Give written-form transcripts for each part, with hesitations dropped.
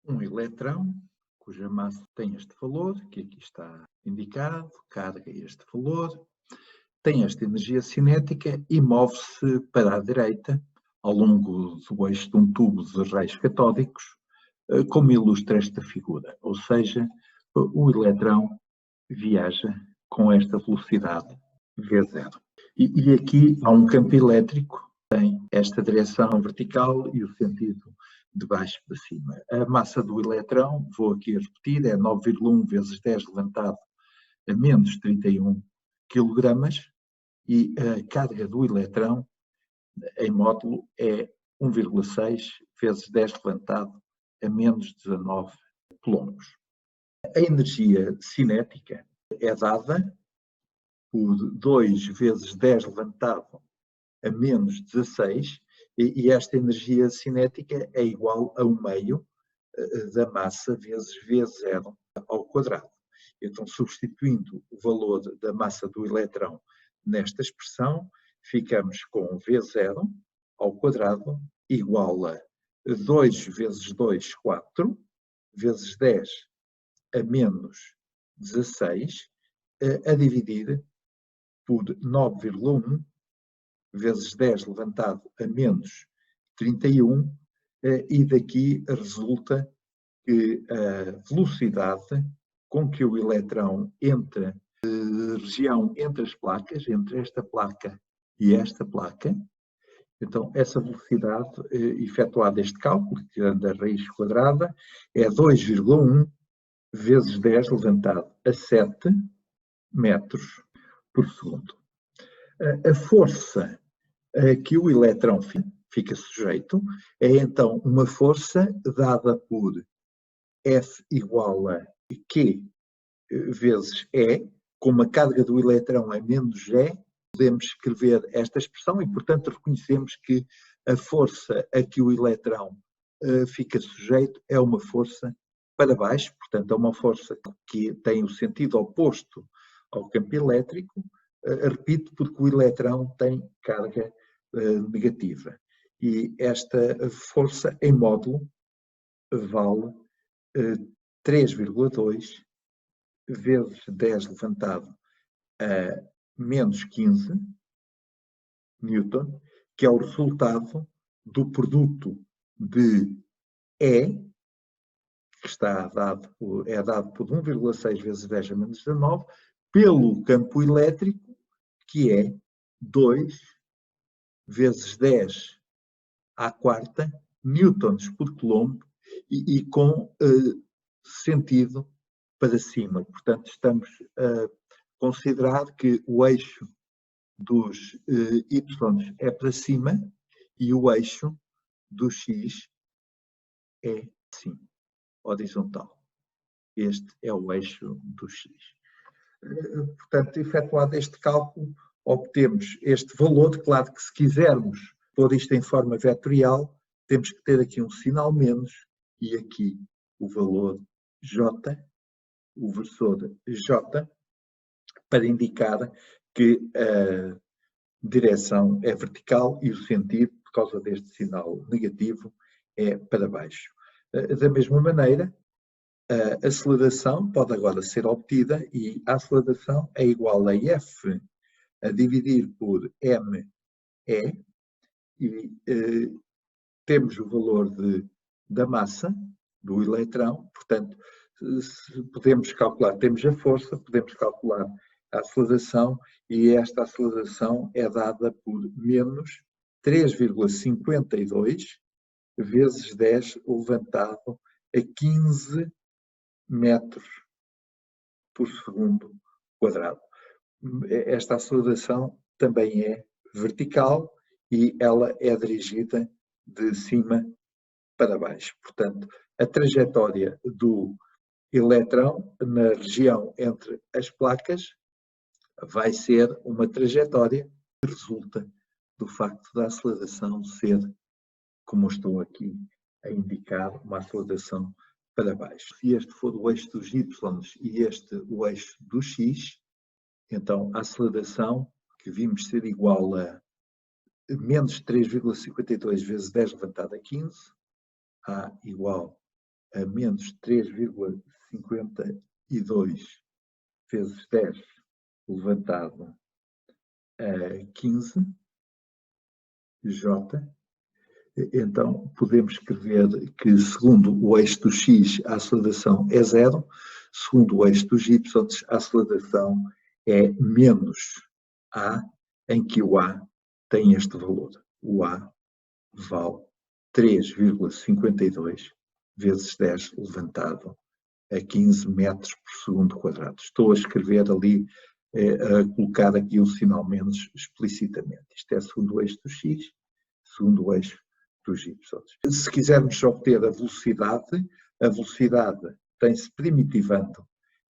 Um eletrão, cuja massa tem este valor, que aqui está indicado, carga este valor, tem esta energia cinética e move-se para a direita ao longo do eixo de um tubo de raios catódicos, como ilustra esta figura. Ou seja, o eletrão viaja com esta velocidade v0. E aqui há um campo elétrico que tem esta direção vertical e o sentido de baixo para cima. A massa do eletrão, vou aqui repetir, é 9,1 vezes 10 levantado a menos 31 kg e a carga do eletrão em módulo é 1,6 vezes 10 levantado a menos 19 coulomb. A energia cinética é dada por 2 vezes 10 levantado a menos 16 e esta energia cinética é igual a 1/2 da massa vezes V0 ao quadrado. Então, substituindo o valor da massa do eletrão nesta expressão, ficamos com V0 ao quadrado igual a 2 vezes 2, 4, vezes 10 a menos 16, a dividir por 9,1 vezes 10 levantado a menos 31, e daqui resulta que a velocidade com que o eletrão entra na região entre as placas, entre esta placa e esta placa, então essa velocidade efetuada este cálculo, tirando a raiz quadrada, é 2,1 vezes 10 levantado a 7 metros por segundo. A força que o eletrão fica sujeito é então uma força dada por F igual a Q vezes E, como a carga do eletrão é menos E, podemos escrever esta expressão e, portanto, reconhecemos que a força a que o eletrão fica sujeito é uma força para baixo, portanto, é uma força que tem o sentido oposto ao campo elétrico, repito, porque o eletrão tem carga negativa. E esta força em módulo vale 3,2 vezes 10 levantado a menos 15 Newton, que é o resultado do produto de E, que é dado por 1,6 vezes 10 a menos 19, pelo campo elétrico, que é 2 vezes 10 à quarta newtons por coulomb e com sentido para cima. Portanto, estamos a considerar que o eixo dos y é para cima e o eixo do x é assim, horizontal. Este é o eixo do x. Portanto, efetuado este cálculo, obtemos este valor. Claro que se quisermos pôr isto em forma vetorial, temos que ter aqui um sinal menos e aqui o valor J, o versor J, para indicar que a direção é vertical e o sentido, por causa deste sinal negativo, é para baixo. Da mesma maneira, a aceleração pode agora ser obtida e a aceleração é igual a F a dividir por ME e temos o valor da massa do eletrão, portanto, podemos calcular, temos a força, podemos calcular a aceleração e esta aceleração é dada por menos 3,52 vezes 10 levantado a 15 metros por segundo quadrado. Esta aceleração também é vertical e ela é dirigida de cima para baixo. Portanto, a trajetória do eletrão na região entre as placas vai ser uma trajetória que resulta do facto da aceleração ser, como estou aqui a indicar, uma aceleração para baixo. Se este for o eixo dos y e este o eixo do x, então a aceleração que vimos ser igual a menos 3,52 vezes 10 levantado a 15, A igual a menos 3,52 vezes 10 elevado a 15, J. Então, podemos escrever que, segundo o eixo do X, a aceleração é zero, segundo o eixo dos Y, a aceleração é menos A, em que o A tem este valor. O A vale 3,52 vezes 10 levantado a 15 metros por segundo quadrado. Estou a escrever ali, a colocar aqui um sinal menos explicitamente. Isto é segundo o eixo do X, segundo o eixo dos Y. Se quisermos obter a velocidade tem-se primitivando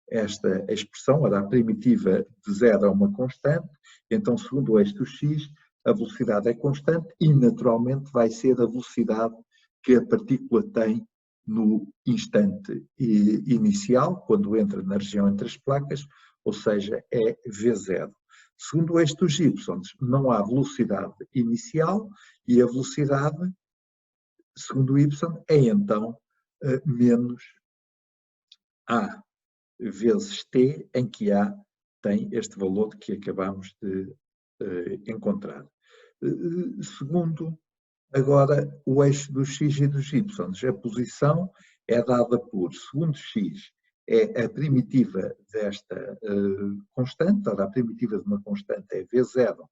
esta expressão, ora, a primitiva de zero é uma constante, então, segundo o eixo do X, a velocidade é constante e, naturalmente, vai ser a velocidade que a partícula tem no instante inicial, quando entra na região entre as placas, ou seja, é V0. Segundo o eixo dos Y, não há velocidade inicial e a velocidade, segundo o Y, é então menos A vezes T, em que A tem este valor que acabamos de encontrar. Segundo, agora, o eixo dos X e dos Y, a posição é dada por, segundo X, é a primitiva desta constante, a primitiva de uma constante é V0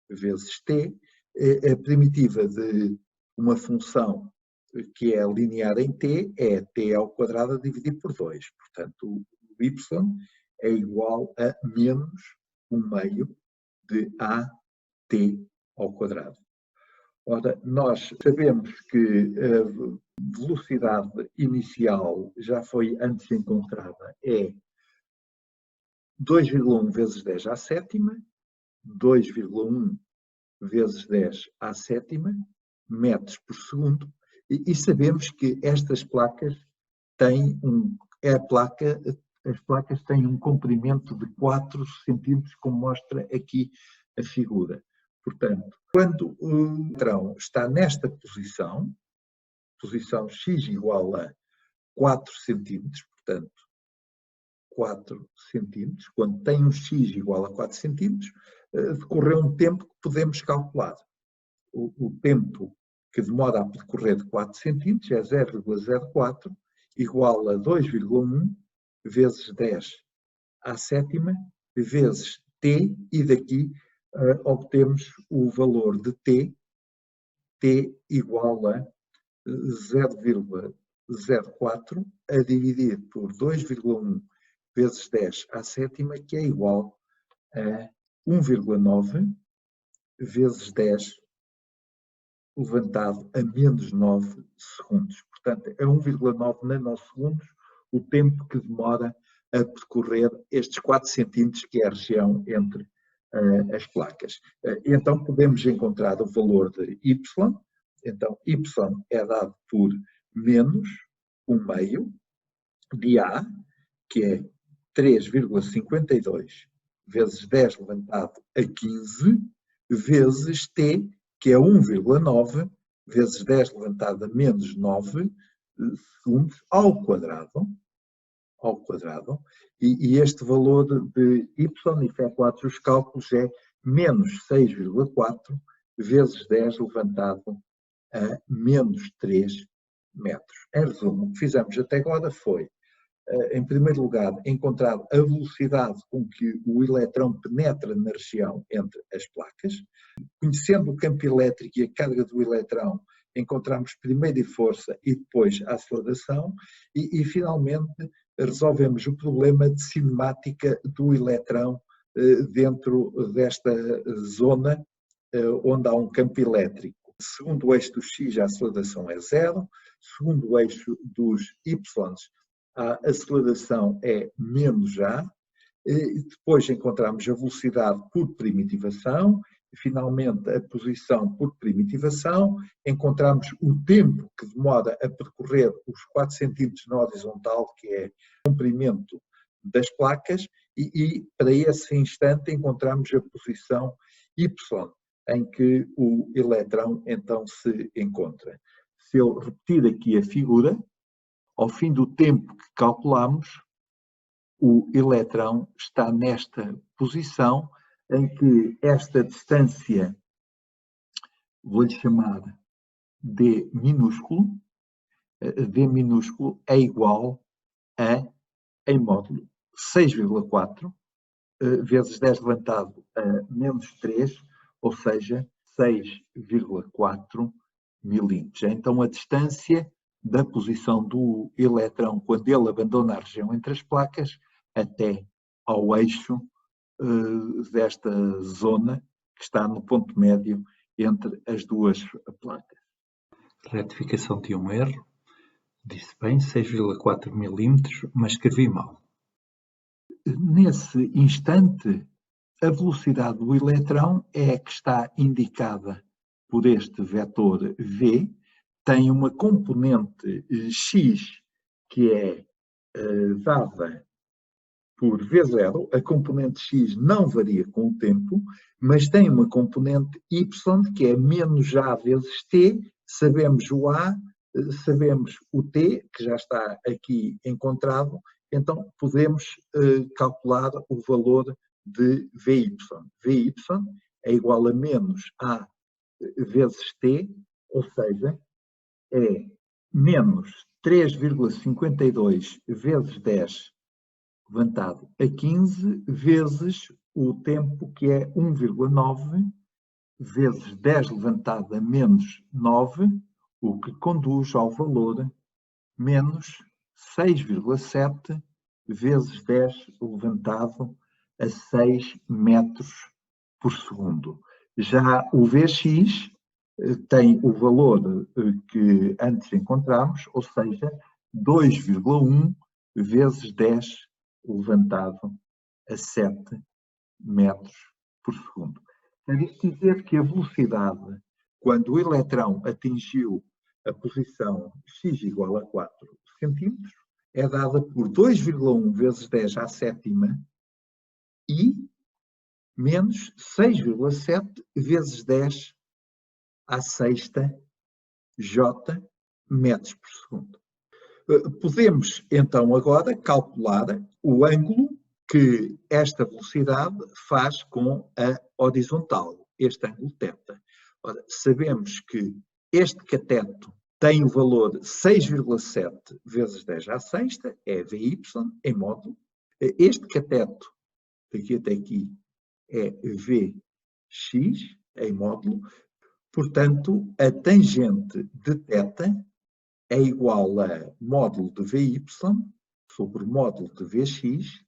vezes T, a primitiva de uma função que é linear em T é T ao quadrado a dividir por 2. Portanto, o Y é igual a menos 1/2 de AT ao quadrado. Ora, nós sabemos que a velocidade inicial já foi antes encontrada, é 2,1 vezes 10 à sétima, 2,1 vezes 10 à sétima, metros por segundo, e sabemos que estas placas têm as placas têm um comprimento de 4 centímetros, como mostra aqui a figura. Portanto, quando o eletrão está nesta posição x igual a 4 centímetros, portanto, 4 centímetros, quando tem um x igual a 4 centímetros, decorreu um tempo que podemos calcular. O tempo que demora a percorrer de 4 centímetros é 0,04 igual a 2,1 vezes 10 à sétima vezes t, e daqui obtemos o valor de t igual a 0,04 a dividir por 2,1 vezes 10 à sétima, que é igual a 1,9 vezes 10 levantado a menos 9 segundos. Portanto, é 1,9 nanosegundos o tempo que demora a percorrer estes 4 centímetros, que é a região entre as placas. Então, podemos encontrar o valor de Y. Então, Y é dado por menos 1/2 de A, que é 3,52 vezes 10 levantado a 15, vezes T, que é 1,9 vezes 10 levantado a menos 9 segundos ao quadrado, e este valor de Y, efetuados os cálculos, é menos 6,4 vezes 10 levantado a menos 3 metros. Em resumo, o que fizemos até agora foi, em primeiro lugar, encontrar a velocidade com que o eletrão penetra na região entre as placas. Conhecendo o campo elétrico e a carga do eletrão, encontramos primeiro a força e depois a aceleração, e finalmente resolvemos o problema de cinemática do eletrão dentro desta zona onde há um campo elétrico. Segundo o eixo do X, a aceleração é zero, segundo o eixo dos Y, a aceleração é menos A, e depois encontramos a velocidade por primitivação, e finalmente a posição por primitivação, encontramos o tempo que demora a percorrer os 4 centímetros na horizontal, que é o comprimento das placas, e para esse instante encontramos a posição Y, em que o eletrão então se encontra. Se eu repetir aqui a figura, ao fim do tempo que calculamos, o eletrão está nesta posição em que esta distância, vou-lhe chamar D minúsculo, D minúsculo é igual a, em módulo, 6,4 vezes 10 levantado a menos 3, ou seja, 6,4 milímetros. Então, a distância da posição do eletrão quando ele abandona a região entre as placas até ao eixo desta zona que está no ponto médio entre as duas placas. Retificação de um erro. Disse bem, 6,4 milímetros, mas escrevi mal. Nesse instante, a velocidade do eletrão é a que está indicada por este vetor V, tem uma componente x que é dada por V0, a componente x não varia com o tempo, mas tem uma componente y que é menos a vezes t, sabemos o a, sabemos o t, que já está aqui encontrado, então podemos calcular o valor de Vy. Vy é igual a menos a vezes t, ou seja, é menos 3,52 vezes 10 levantado a 15 vezes o tempo que é 1,9 vezes 10 levantado a menos 9, o que conduz ao valor menos 6,7 vezes 10 levantado a 6 metros por segundo. Já o Vx tem o valor que antes encontramos, ou seja, 2,1 vezes 10 levantado a 7 metros por segundo. Quer dizer que a velocidade, quando o eletrão atingiu a posição x igual a 4 centímetros, é dada por 2,1 vezes 10 à sétima e menos 6,7 vezes 10 à sexta J metros por segundo. Podemos, então, agora calcular o ângulo que esta velocidade faz com a horizontal, este ângulo θ. Ora, sabemos que este cateto tem o valor 6,7 vezes 10 à sexta, é Vy, em módulo. Este cateto, daqui até aqui, é Vx, em módulo. Portanto, a tangente de θ é igual a módulo de Vy sobre módulo de Vx,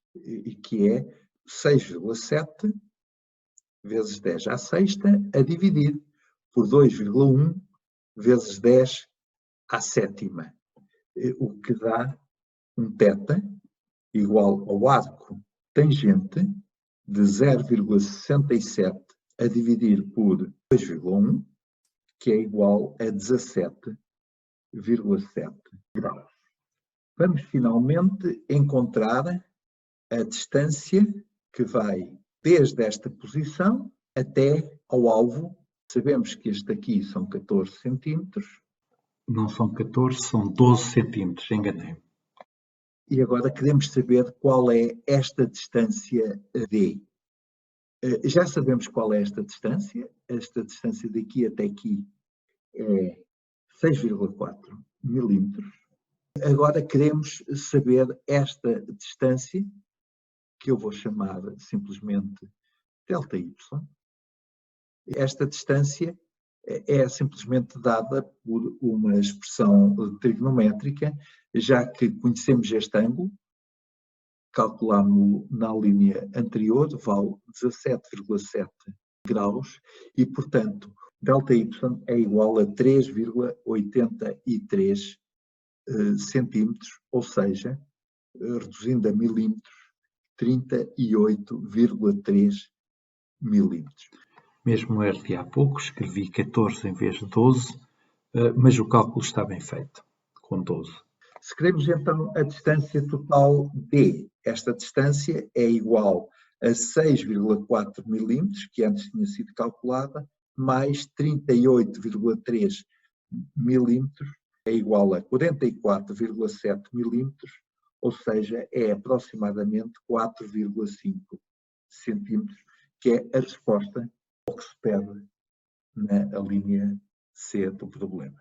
que é 6,7 vezes 10 à sexta, a dividir por 2,1 vezes 10 à sétima, o que dá um θ igual ao arco tangente de 0,67 a dividir por 2,1, que é igual a 17,7 graus. Vamos finalmente encontrar a distância que vai desde esta posição até ao alvo. Sabemos que este aqui são 14 centímetros. Não são 14, são 12 centímetros, enganei-me. E agora queremos saber qual é esta distância D. Já sabemos qual é esta distância. Esta distância daqui até aqui é 6,4 milímetros. Agora queremos saber esta distância, que eu vou chamar simplesmente ΔY. Esta distância é simplesmente dada por uma expressão trigonométrica, já que conhecemos este ângulo, calculámos-lo na linha anterior, vale 17,7 graus, e, portanto, ΔY é igual a 3,83 centímetros, ou seja, reduzindo a milímetros, 38,3 milímetros. Mesmo erro de há pouco, escrevi 14 em vez de 12, mas o cálculo está bem feito, com 12. Se queremos então a distância total D, esta distância é igual a 6,4 milímetros, que antes tinha sido calculada, mais 38,3 milímetros, é igual a 44,7 milímetros, ou seja, é aproximadamente 4,5 centímetros, que é a resposta ao que se pede na linha C do problema.